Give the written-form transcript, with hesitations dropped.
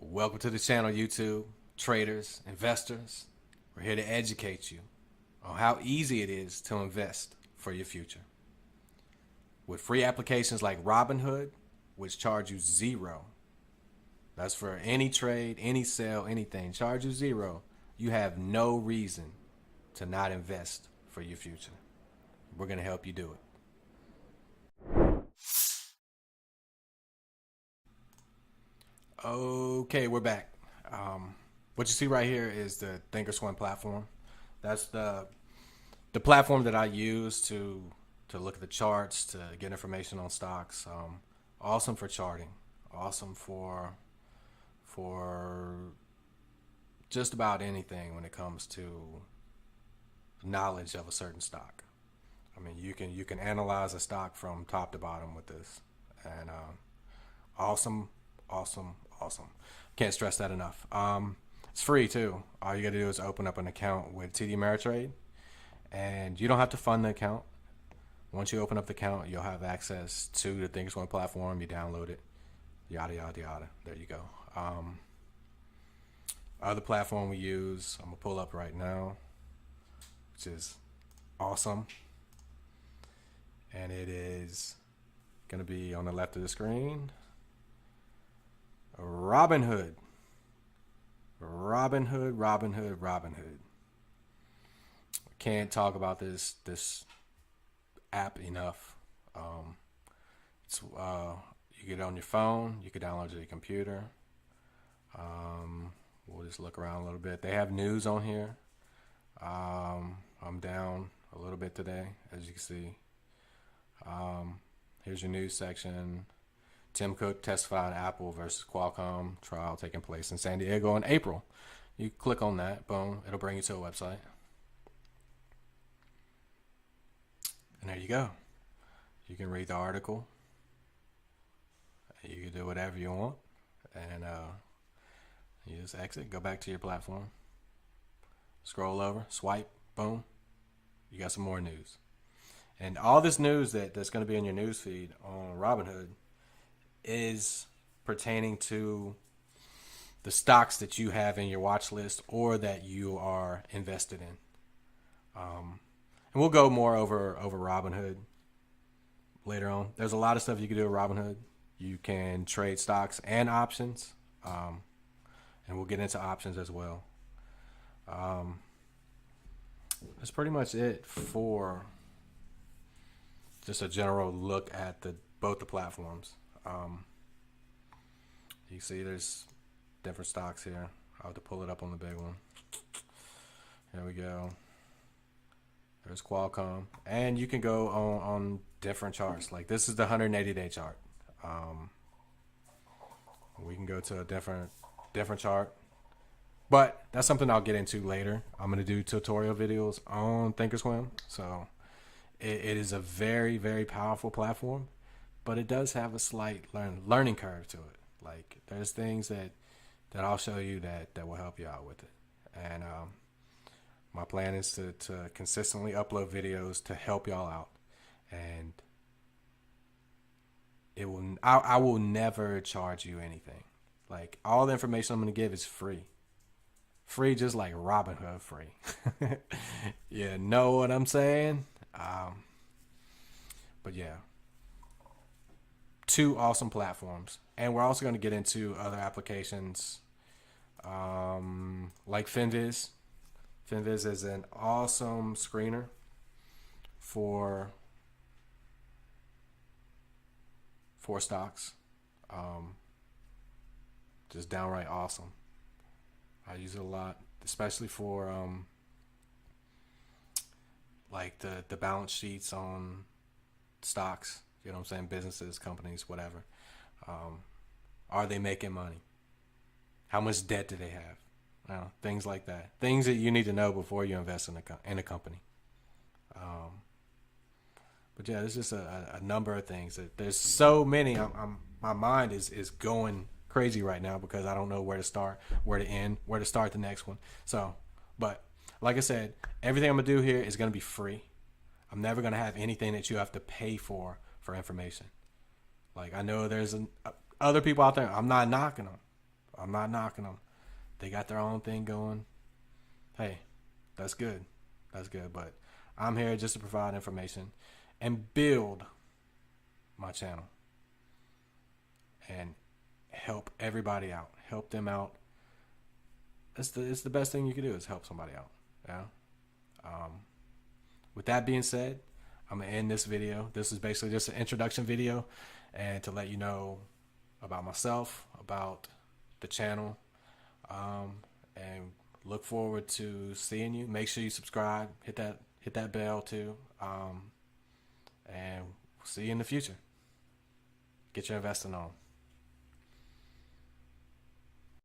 Welcome to the channel, YouTube, traders, investors. We're here to educate you on how easy it is to invest for your future. With free applications like Robinhood, which charge you zero. That's for any trade, any sale, anything. Charge you zero. You have no reason to not invest for your future. We're going to help you do it. Okay, we're back. What you see right here is the Thinkorswim platform. That's the platform that I use to look at the charts, to get information on stocks. Awesome for charting. Awesome for just about anything when it comes to knowledge of a certain stock. I mean, you can analyze a stock from top to bottom with this, and awesome, awesome, awesome. Can't stress that enough. It's free too. All you got to do is open up an account with TD Ameritrade, and you don't have to fund the account. Once you open up the account, you'll have access to the Thinkorswim platform. You download it, yada yada yada. There you go. Other platform we use, I'm gonna pull up right now, which is awesome, and it is gonna be on the left of the screen. Robinhood. Robinhood. Can't talk about this app enough. It's you get it on your phone, you can download it to your computer. We'll just look around a little bit. They have news on here. I'm down a little bit today, as you can see. Here's your news section. Tim Cook testified Apple versus Qualcomm trial taking place in San Diego in April. You click on that, boom, it'll bring you to a website. And there you go. You can read the article. You can do whatever you want. And you just exit, go back to your platform. Scroll over, swipe, boom. You got some more news. And all this news that's going to be in your news feed on Robinhood is pertaining to the stocks that you have in your watch list or that you are invested in. And we'll go more over Robinhood later on. There's a lot of stuff you can do with Robinhood. You can trade stocks and options, and we'll get into options as well. That's pretty much it for just a general look at both the platforms. You see there's different stocks here. I'll have to pull it up on the big one. Here we go. There's Qualcomm. And you can go on different charts. Like this is the 180-day chart. We can go to a different chart. But that's something I'll get into later. I'm going to do tutorial videos on Thinkorswim. So it is a very, very powerful platform. But it does have a slight learning curve to it. Like there's things that I'll show you that will help you out with it. And my plan is to consistently upload videos to help y'all out. And I will never charge you anything. Like all the information I'm going to give is free. Free, just like Robinhood free. You know what I'm saying? But yeah. Two awesome platforms. And we're also going to get into other applications like Finviz. Finviz is an awesome screener for stocks. Just downright awesome. I use it a lot, especially for like the balance sheets on stocks. You know what I'm saying? Businesses, companies, whatever. Are they making money? How much debt do they have? Things like that. Things that you need to know before you invest in a company. But yeah, there's just a number of things. There's so many. My mind is going crazy right now because I don't know where to start, where to end, where to start the next one. So, but like I said, everything I'm going to do here is going to be free. I'm never going to have anything that you have to pay for information. Like I know there's other people out there. I'm not knocking them. I'm not knocking them. They got their own thing going. Hey, that's good. That's good. But I'm here just to provide information and build my channel and help everybody out. Help them out. It's the best thing you can do is help somebody out. Yeah. With that being said, I'm gonna end this video. This is basically just an introduction video, and to let you know about myself, about the channel, and look forward to seeing you. Make sure you subscribe, hit that bell too, and see you in the future. Get your investing on.